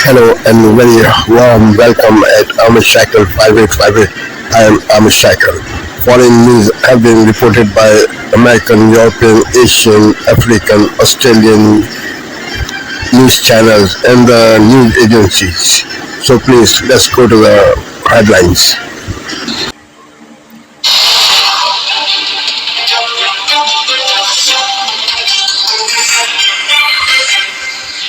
Hello and very warm welcome at Amish Cycle 5858. I am Amish Cycle. Foreign news have been reported by American, European, Asian, African, Australian news channels and the news agencies. So please let's go to the headlines.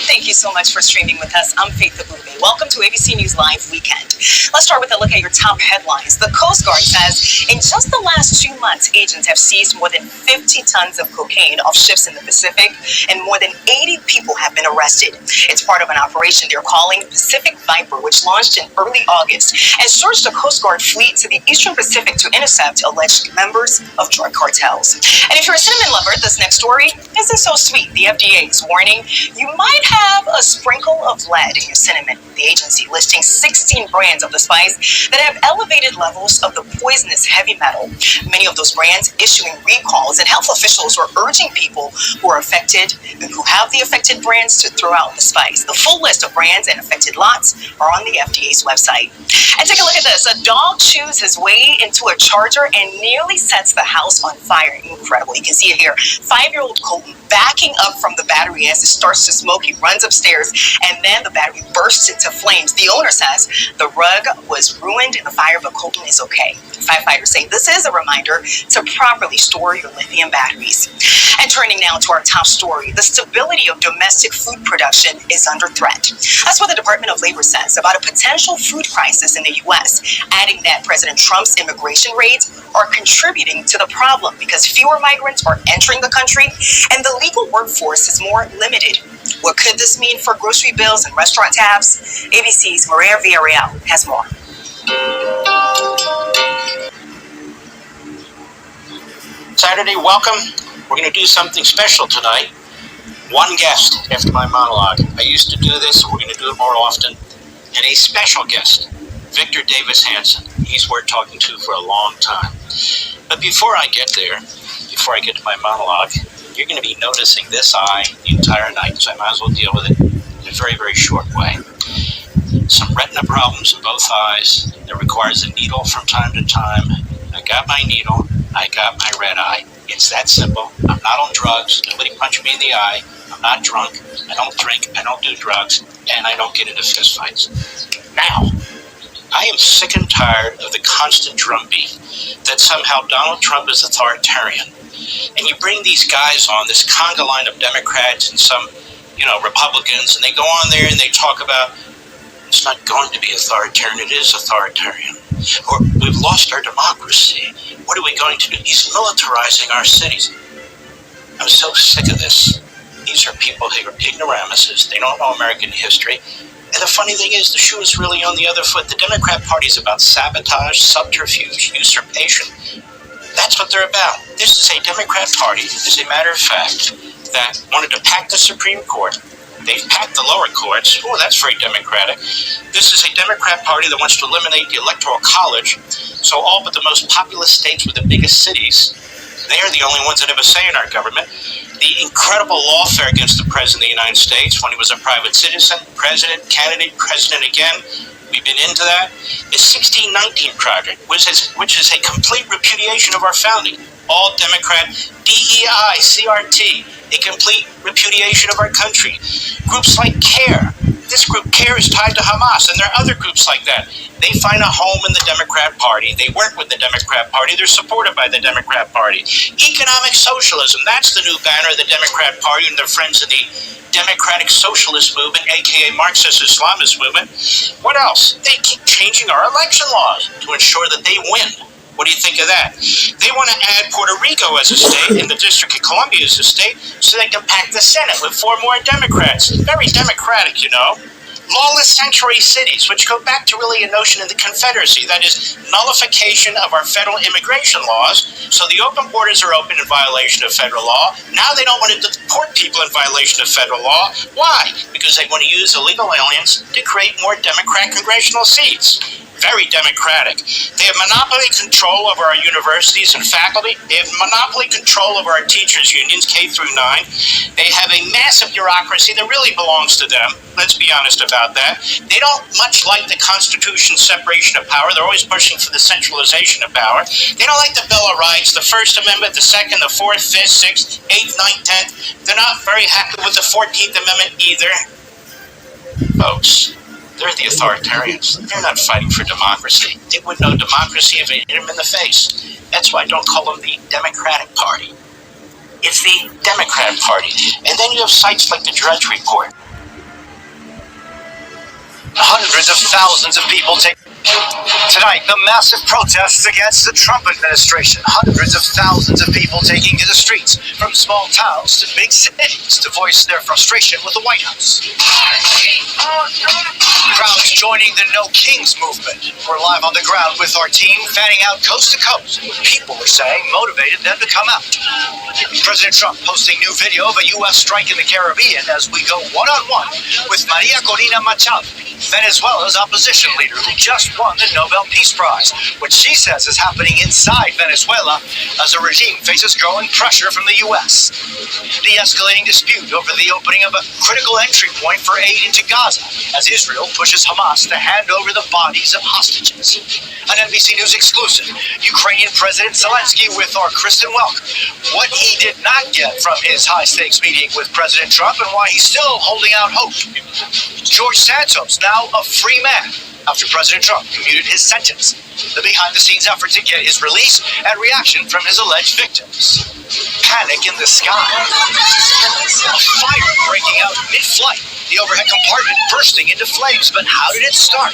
Thank you so much for streaming with us. I'm Faith Abube. Welcome to ABC News Live Weekend. Let's start with a look at your top headlines. The Coast Guard says in just the last 2 months, agents have seized more than 50 tons of cocaine off ships in the Pacific, and more than 80 people have been arrested. It's part of an operation they're calling Pacific Viper, which launched in early August and surged a Coast Guard fleet to the Eastern Pacific to intercept alleged members of drug cartels. And if you're a cinnamon lover, this next story isn't so sweet. The FDA is warning you might have a sprinkle of lead in your cinnamon. The agency listing 16 brands of the spice that have elevated levels of the poisonous heavy metal. Many of those brands issuing recalls, and health officials are urging people who are affected and who have the affected brands to throw out the spice. The full list of brands and affected lots are on the FDA's website. And take a look at this. A dog chews his way into a charger and nearly sets the house on fire. Incredible. You can see it here. 5-year-old Colton backing up from the battery as it starts to smoke. He runs upstairs and then the battery bursts into flames. The owner says the rug was ruined in the fire, but Colton is okay. Firefighters say this is a reminder to properly store your lithium batteries. And turning now to our top story, the stability of domestic food production is under threat. That's what the Department of Labor says about a potential food crisis in the U.S., adding that President Trump's immigration raids are contributing to the problem because fewer migrants are entering the country and the legal workforce is more limited. What could this mean for grocery bills and restaurant tabs? ABC's Maria Villarreal has more. Saturday, welcome. We're going to do something special tonight. One guest after my monologue. I used to do this, we're going to do it more often. And a special guest, Victor Davis Hanson. He's worth talking to for a long time. But before I get there, before I get to my monologue, you're going to be noticing this eye the entire night, so I might as well deal with it in a very, very short way. Some retina problems in both eyes that requires a needle from time to time. I got my needle, I got my red eye. It's that simple. I'm not on drugs. Nobody punched me in the eye. I'm not drunk. I don't drink. I don't do drugs. And I don't get into fistfights. Now, I am sick and tired of the constant drumbeat that somehow Donald Trump is authoritarian. And you bring these guys on, this conga line of Democrats and some, Republicans, and they go on there and they talk about it's not going to be authoritarian, it is authoritarian. Or we've lost our democracy. What are we going to do? He's militarizing our cities. I'm so sick of this. These are people who are ignoramuses. They don't know American history. And the funny thing is, the shoe is really on the other foot. The Democrat Party is about sabotage, subterfuge, usurpation. That's what they're about. This is a Democrat Party, as a matter of fact, that wanted to pack the Supreme Court. They've packed the lower courts. Oh, that's very democratic. This is a Democrat Party that wants to eliminate the Electoral College. So all but the most populous states with the biggest cities, they are the only ones that have a say in our government. The incredible lawfare against the President of the United States when he was a private citizen, president, candidate, president again. We've been into that. The 1619 Project, which is a complete repudiation of our founding. All Democrat, DEI, CRT, a complete repudiation of our country. Groups like CARE. This group, CARE, is tied to Hamas, and there are other groups like that. They find a home in the Democrat Party. They work with the Democrat Party. They're supported by the Democrat Party. Economic socialism, that's the new banner of the Democrat Party and their friends in the Democratic Socialist Movement, aka Marxist Islamist movement. What else? They keep changing our election laws to ensure that they win. What do you think of that? They want to add Puerto Rico as a state and the District of Columbia as a state so they can pack the Senate with 4 more Democrats. Very democratic, Lawless sanctuary cities, which go back to really a notion of the Confederacy, that is, nullification of our federal immigration laws. So the open borders are open in violation of federal law. Now they don't want to deport people in violation of federal law. Why? Because they want to use illegal aliens to create more Democrat congressional seats. very democratic. They have monopoly control over our universities and faculty. They have monopoly control over our teachers' unions, K through 9. They have a massive bureaucracy that really belongs to them. Let's be honest about that. They don't much like the Constitution's separation of power. They're always pushing for the centralization of power. They don't like the Bill of Rights, the First Amendment, the Second, the Fourth, Fifth, Sixth, Eighth, Ninth, Tenth. They're not very happy with the 14th Amendment either. Folks, they're the authoritarians. They're not fighting for democracy. They would know democracy if they hit them in the face. That's why I don't call them the Democratic Party. It's the Democrat Party. And then you have sites like the Drudge Report. Hundreds of thousands of people take tonight the massive protests against the Trump administration. Hundreds of thousands of people taking to the streets from small towns to big cities to voice their frustration with the White House. Crowds joining the No Kings movement. We're live on the ground with our team, fanning out coast to coast. People are saying motivated them to come out. President Trump posting new video of a U.S. strike in the Caribbean as we go one-on-one with Maria Corina Machado, Venezuela's opposition leader who just won the Nobel Peace Prize, which she says is happening inside Venezuela as the regime faces growing pressure from the U.S. The escalating dispute over the opening of a critical entry point for aid into Gaza as Israel pushes Hamas to hand over the bodies of hostages. An NBC News exclusive, Ukrainian President Zelensky with our Kristen Welker. What he did not get from his high-stakes meeting with President Trump and why he's still holding out hope. George Santos, now a free man after President Trump commuted his sentence. The behind-the-scenes effort to get his release and reaction from his alleged victims. Panic in the sky. Fire breaking out mid-flight. The overhead compartment bursting into flames. But how did it start?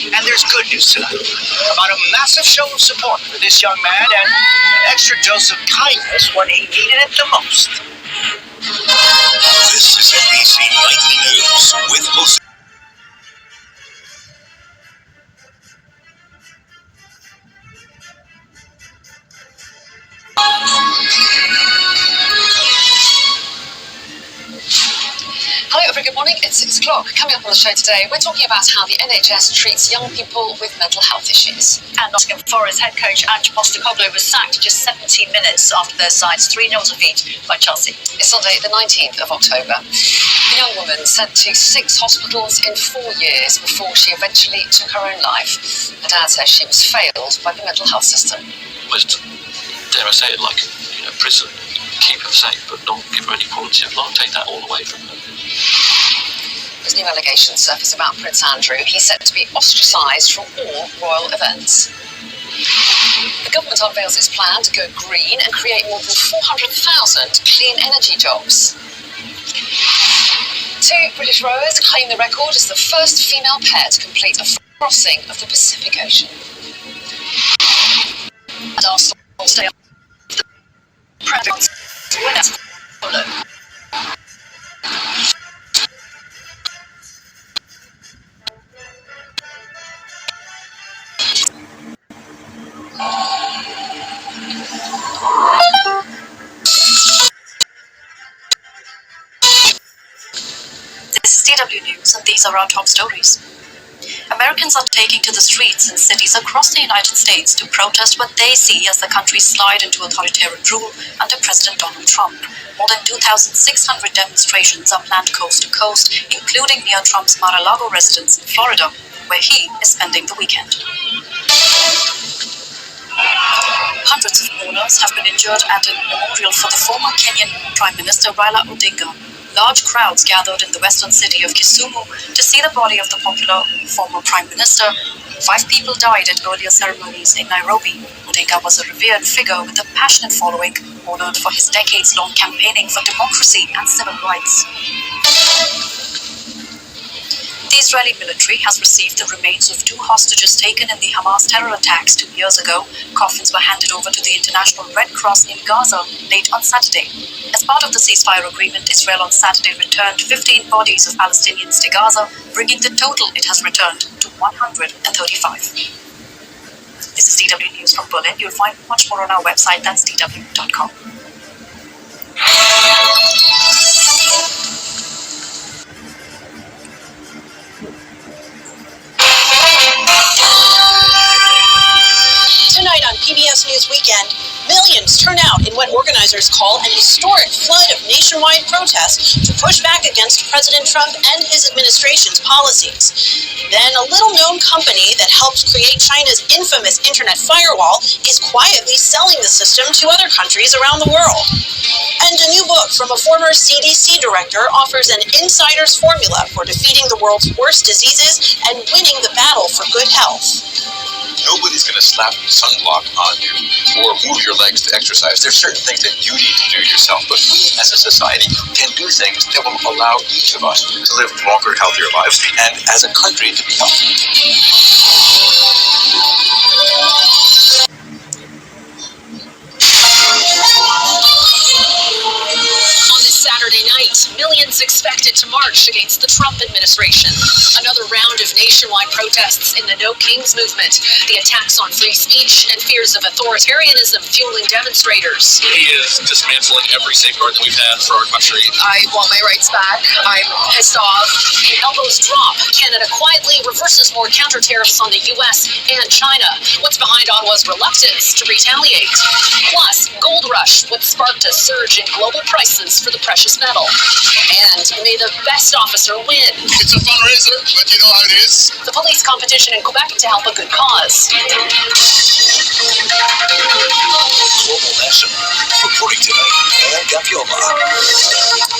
And there's good news tonight about a massive show of support for this young man and an extra dose of kindness when he needed it the most. This is NBC Nightly News with host. Hello, everyone. Good morning. It's 6 o'clock. Coming up on the show today, we're talking about how the NHS treats young people with mental health issues. And Nottingham Forest head coach Ange Postecoglou was sacked just 17 minutes after their side's 3-0 defeat by Chelsea. It's Sunday, the 19th of October. A young woman sent to 6 hospitals in 4 years before she eventually took her own life. Her dad says she was failed by the mental health system. Was, dare I say it, like, prison, keep her safe, but not give her any quality of life, take that all away from her. As new allegations surface about Prince Andrew, he's set to be ostracised from all royal events. The government unveils its plan to go green and create more than 400,000 clean energy jobs. 2 British rowers claim the record as the first female pair to complete a crossing of the Pacific Ocean. And Arsenal stay on the Premier winners. This is DW News, and these are our top stories. Americans are taking to the streets in cities across the United States to protest what they see as the country's slide into authoritarian rule under President Donald Trump. More than 2,600 demonstrations are planned coast to coast, including near Trump's Mar-a-Lago residence in Florida, where he is spending the weekend. Hundreds of mourners have been injured at a memorial for the former Kenyan Prime Minister Raila Odinga. Large crowds gathered in the western city of Kisumu to see the body of the popular former Prime Minister. 5 people died at earlier ceremonies in Nairobi. Odinga was a revered figure with a passionate following, honored for his decades-long campaigning for democracy and civil rights. The Israeli military has received the remains of 2 hostages taken in the Hamas terror attacks 2 years ago. Coffins were handed over to the International Red Cross in Gaza late on Saturday. As part of the ceasefire agreement, Israel on Saturday returned 15 bodies of Palestinians to Gaza, bringing the total it has returned to 135. This is DW News from Berlin. You'll find much more on our website, that's dw.com. weekend, millions turn out in what organizers call an historic flood of nationwide protests to push back against President Trump and his administration's policies. Then a little-known company that helped create China's infamous internet firewall is quietly selling the system to other countries around the world. And a new book from a former CDC director offers an insider's formula for defeating the world's worst diseases and winning the battle for good health. Nobody's going to slap sunblock on you or move your legs to exercise. There's certain things that you need to do yourself, but we as a society can do things that will allow each of us to live longer, healthier lives, and as a country to be healthy. Saturday night, millions expected to march against the Trump administration. Another round of nationwide protests in the No Kings movement, the attacks on free speech and fears of authoritarianism fueling demonstrators. He is dismantling every safeguard that we've had for our country. I want my rights back. I'm pissed off. The elbows drop. Canada quietly reverses more counter tariffs on the U.S. and China. What's behind Ottawa's reluctance to retaliate? Plus, gold rush, what sparked a surge in global prices for the precious metal. And may the best officer win. It's a fundraiser, but you know how it is. The police competition in Quebec to help a good cause. Global National reporting tonight. And Gaviola.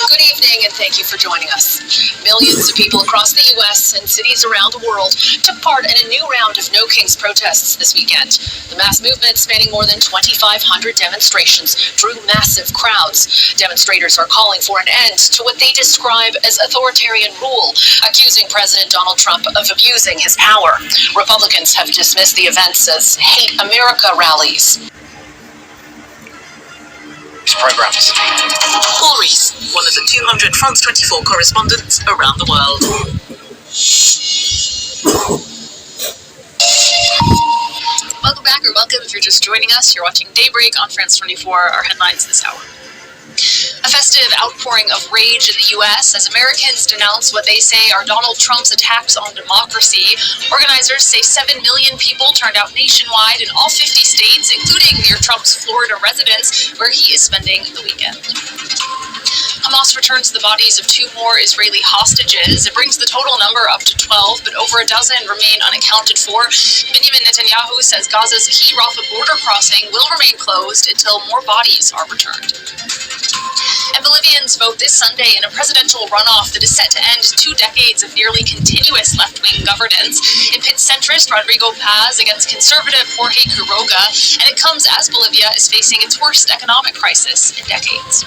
Good evening and thank you for joining us. Millions of people across the U.S. and cities around the world took part in a new round of No Kings protests this weekend. The mass movement, spanning more than 2,500 demonstrations, drew massive crowds. Demonstrators are calling for an end to what they describe as authoritarian rule, accusing President Donald Trump of abusing his power. Republicans have dismissed the events as hate America rallies. Programs. Paul Rees, one of the 200 France 24 correspondents around the world. Welcome back, or welcome if you're just joining us. You're watching Daybreak on France 24. Our headlines this hour. A festive outpouring of rage in the U.S. as Americans denounce what they say are Donald Trump's attacks on democracy. Organizers say 7 million people turned out nationwide in all 50 states, including near Trump's Florida residence, where he is spending the weekend. Hamas returns the bodies of 2 more Israeli hostages. It brings the total number up to 12, but over a dozen remain unaccounted for. Benjamin Netanyahu says Gaza's key Rafah border crossing will remain closed until more bodies are returned. And Bolivians vote this Sunday in a presidential runoff that is set to end 2 decades of nearly continuous left-wing governance. It pits centrist Rodrigo Paz against conservative Jorge Quiroga, and it comes as Bolivia is facing its worst economic crisis in decades.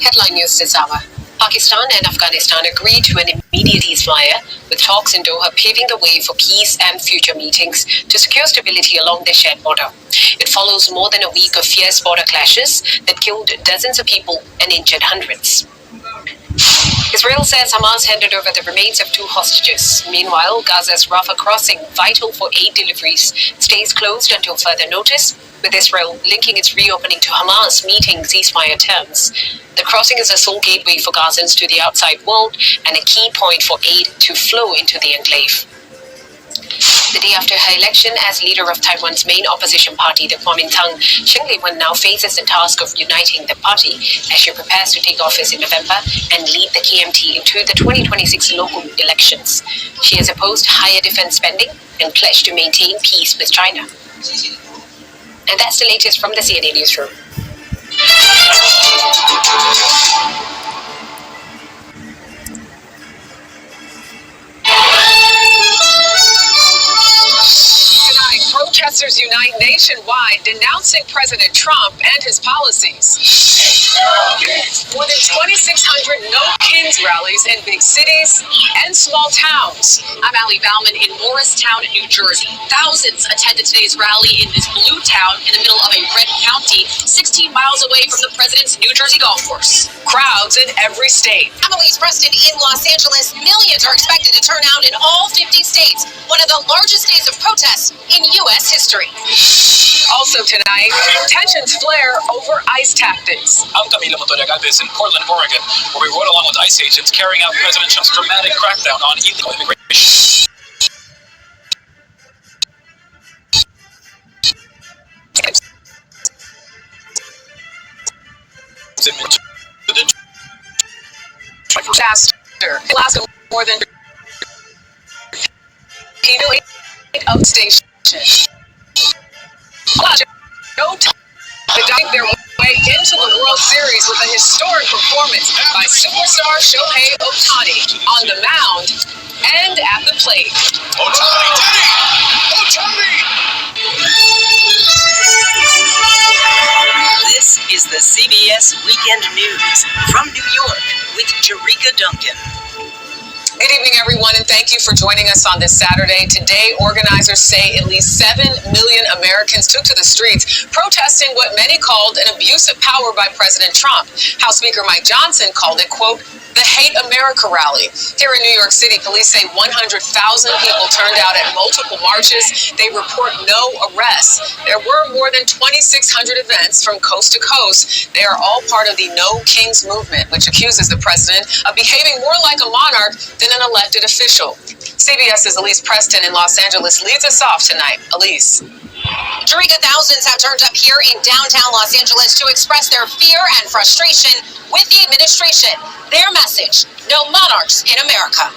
Headline news this hour. Pakistan and Afghanistan agreed to an immediate ceasefire, with talks in Doha paving the way for peace and future meetings to secure stability along their shared border. It follows more than a week of fierce border clashes that killed dozens of people and injured hundreds. Israel says Hamas handed over the remains of 2 hostages. Meanwhile, Gaza's Rafah crossing, vital for aid deliveries, stays closed until further notice, with Israel linking its reopening to Hamas meeting ceasefire terms. The crossing is a sole gateway for Gazans to the outside world and a key point for aid to flow into the enclave. The day after her election as leader of Taiwan's main opposition party, the Kuomintang, Cheng Li-wen now faces the task of uniting the party as she prepares to take office in November and lead the KMT into the 2026 local elections. She has opposed higher defense spending and pledged to maintain peace with China. And that's the latest from the CNN newsroom. Protesters unite nationwide denouncing President Trump and his policies. More than 2,600 No Kings rallies in big cities and small towns. I'm Allie Bauman in Morristown, New Jersey. Thousands attended today's rally in this blue town in the middle of a red county, 16 miles away from the president's New Jersey golf course. Crowds in every state. I'm Elise Preston in Los Angeles. Millions are expected to turn out in all 50 states. One of the largest days of protests in U.S. US history. Also tonight, tensions flare over ICE tactics. I'm Camilo Motoya-Galvez in Portland, Oregon, where we rode along with ICE agents carrying out President Trump's dramatic crackdown on illegal immigration. Disaster lasted more than of station. No time to dive their way into the World Series with a historic performance by superstar Shohei Ohtani on the mound and at the plate. Ohtani did it! Ohtani! This is the CBS Weekend News from New York with Jerika Duncan. Good evening, everyone, and thank you for joining us on this Saturday. Today, organizers say at least 7 million Americans took to the streets protesting what many called an abuse of power by President Trump. House Speaker Mike Johnson called it, quote, the Hate America rally. Here in New York City, police say 100,000 people turned out at multiple marches. They report no arrests. There were more than 2,600 events from coast to coast. They are all part of the No Kings movement, which accuses the president of behaving more like a monarch than an elected official. CBS's Elise Preston in Los Angeles leads us off tonight. Elise. Jerika, thousands have turned up here in downtown Los Angeles to express their fear and frustration with the administration. Their message, no monarchs in America.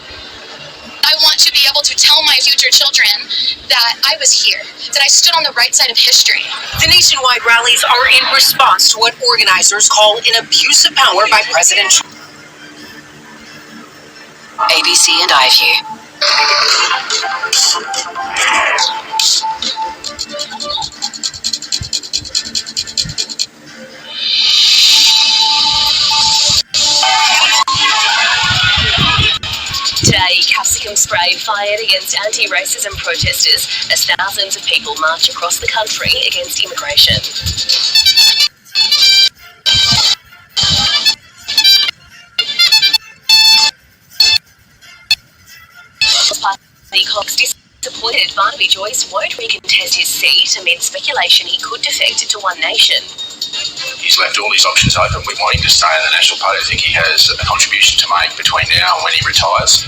I want to be able to tell my future children that I was here, that I stood on the right side of history. The nationwide rallies are in response to what organizers call an abuse of power by President Trump. ABC and iView. Today, capsicum spray fired against anti-racism protesters as thousands of people march across the country against immigration. Party Cox disappointed Barnaby Joyce won't recontest his seat amid speculation he could defect to One Nation. He's left all these options open. We want him to stay in the National Party. I think he has a contribution to make between now and when he retires.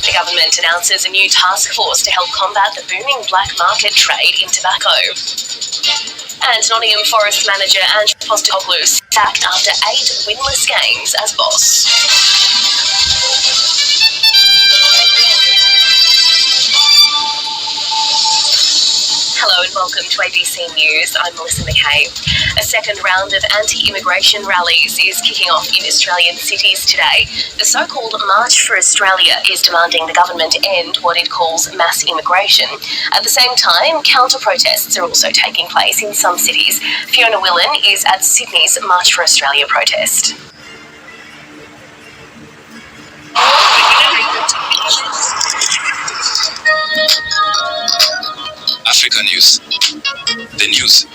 The government announces a new task force to help combat the booming black market trade in tobacco. And Nottingham Forest manager Ange Postecoglou sacked after 8 winless games as boss. Hello and welcome to ABC News. I'm Melissa McKay. A second round of anti-immigration rallies is kicking off in Australian cities today. The so-called March for Australia is demanding the government end what it calls mass immigration. At the same time, counter-protests are also taking place in some cities. Fiona Willan is at Sydney's March for Australia protest. Africa News. The news.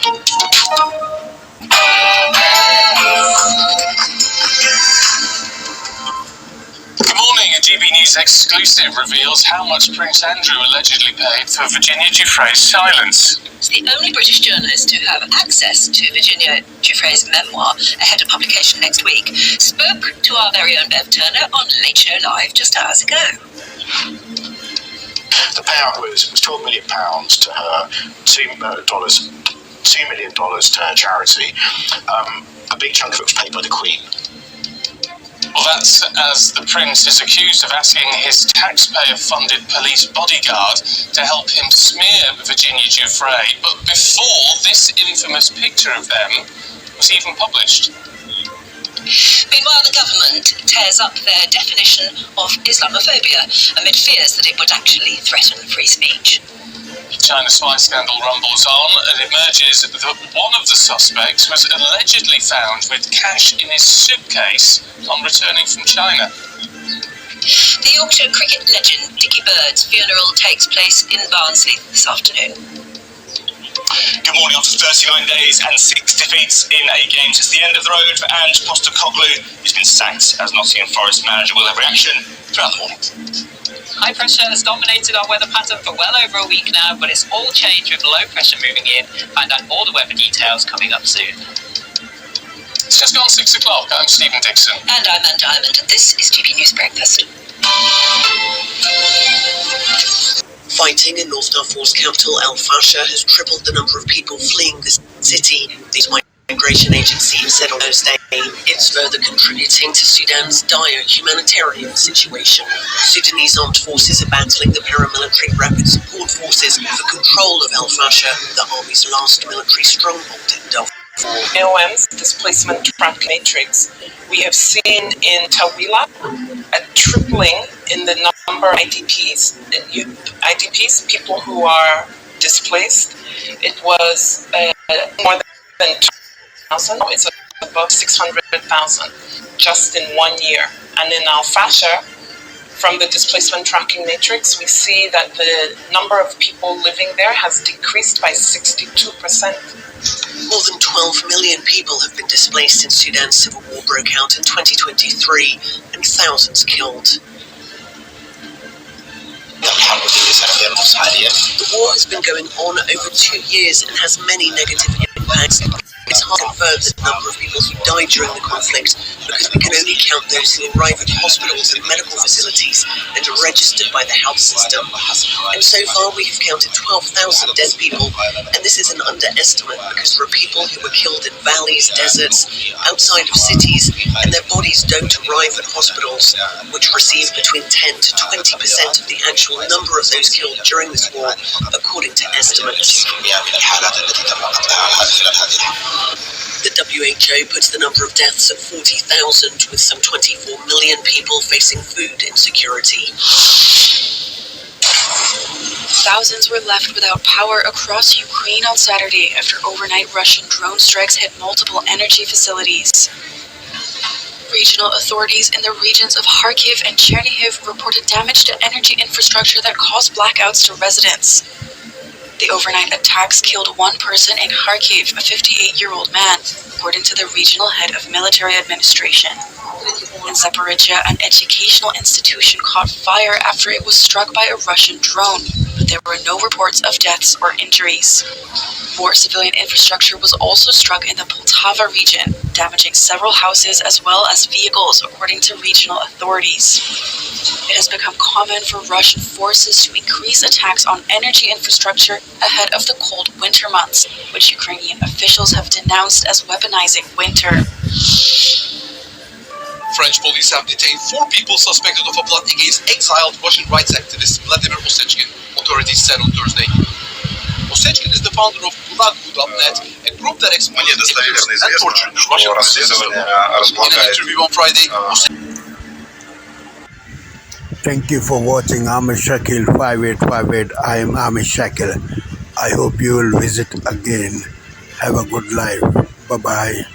Good morning. A GB News exclusive reveals how much Prince Andrew allegedly paid for Virginia Giuffre's silence. The only British journalist to have access to Virginia Giuffre's memoir ahead of publication next week spoke to our very own Bev Turner on Late Show Live just hours ago. The payout was £12 million to her, $2 million to her charity. A big chunk of it was paid by the Queen. Well, that's as the Prince is accused of asking his taxpayer-funded police bodyguard to help him smear Virginia Giuffre, but before this infamous picture of them was even published. Meanwhile, the government tears up their definition of Islamophobia amid fears that it would actually threaten free speech. China spy scandal rumbles on. It emerges that one of the suspects was allegedly found with cash in his suitcase on returning from China. The Yorkshire cricket legend Dickie Bird's funeral takes place in Barnsley this afternoon. Good morning. After 39 days and 6 defeats in 8 games, it's the end of the road for Ange Postecoglou, who's been sacked as Nottingham Forest manager. We'll have reaction throughout the morning. High pressure has dominated our weather pattern for well over a week now, but it's all changed with low pressure moving in. Find out all the weather details coming up soon. It's just gone 6 o'clock. I'm Stephen Dixon. And I'm Anne Diamond, and this is GP News Breakfast. Fighting in North Darfur's capital, Al Fasher, has tripled the number of people fleeing the city. These migration agencies said on Thursday it's further contributing to Sudan's dire humanitarian situation. Sudanese armed forces are battling the paramilitary rapid support forces for control of Al Fasher, the army's last military stronghold in Darfur. AOM's displacement track matrix, we have seen in Tawila a tripling in the number of IDPs, people who are displaced. It was more than 2,000, it's above 600,000 just in 1 year. And in Al Fasher, from the displacement tracking matrix, we see that the number of people living there has decreased by 62%. More than 12 million people have been displaced since Sudan's civil war broke out in 2023, and thousands killed. The war has been going on over 2 years and has many negative impacts. It's hard to confirm the number of people who died during the conflict because we can only count those who arrive at hospitals and medical facilities and are registered by the health system. And so far we have counted 12,000 dead people, and this is an underestimate because there are people who were killed in valleys, deserts, outside of cities, and their bodies don't arrive at hospitals, which receive between 10 to 20% of the actual number of those killed during this war, according to estimates. The WHO puts the number of deaths at 40,000, with some 24 million people facing food insecurity. Thousands were left without power across Ukraine on Saturday after overnight Russian drone strikes hit multiple energy facilities. Regional authorities in the regions of Kharkiv and Chernihiv reported damage to energy infrastructure that caused blackouts to residents. The overnight attacks killed one person in Kharkiv, a 58-year-old man, according to the regional head of military administration. In Zaporizhia, an educational institution caught fire after it was struck by a Russian drone, but there were no reports of deaths or injuries. More civilian infrastructure was also struck in the Poltava region, damaging several houses as well as vehicles, according to regional authorities. It has become common for Russian forces to increase attacks on energy infrastructure ahead of the cold winter months, which Ukrainian officials have denounced as weaponizing winter. French police have detained 4 people suspected of a plot against exiled Russian rights activist Vladimir Osechkin, authorities said on Thursday. Osechkin is the founder of Gulag.net, a group that explains abuse and torture in Russian prisons. In an interview on Friday, Thank you for watching Amish Shakil 5858. I am Amish Shakil. I hope you will visit again. Have a good life. Bye-bye.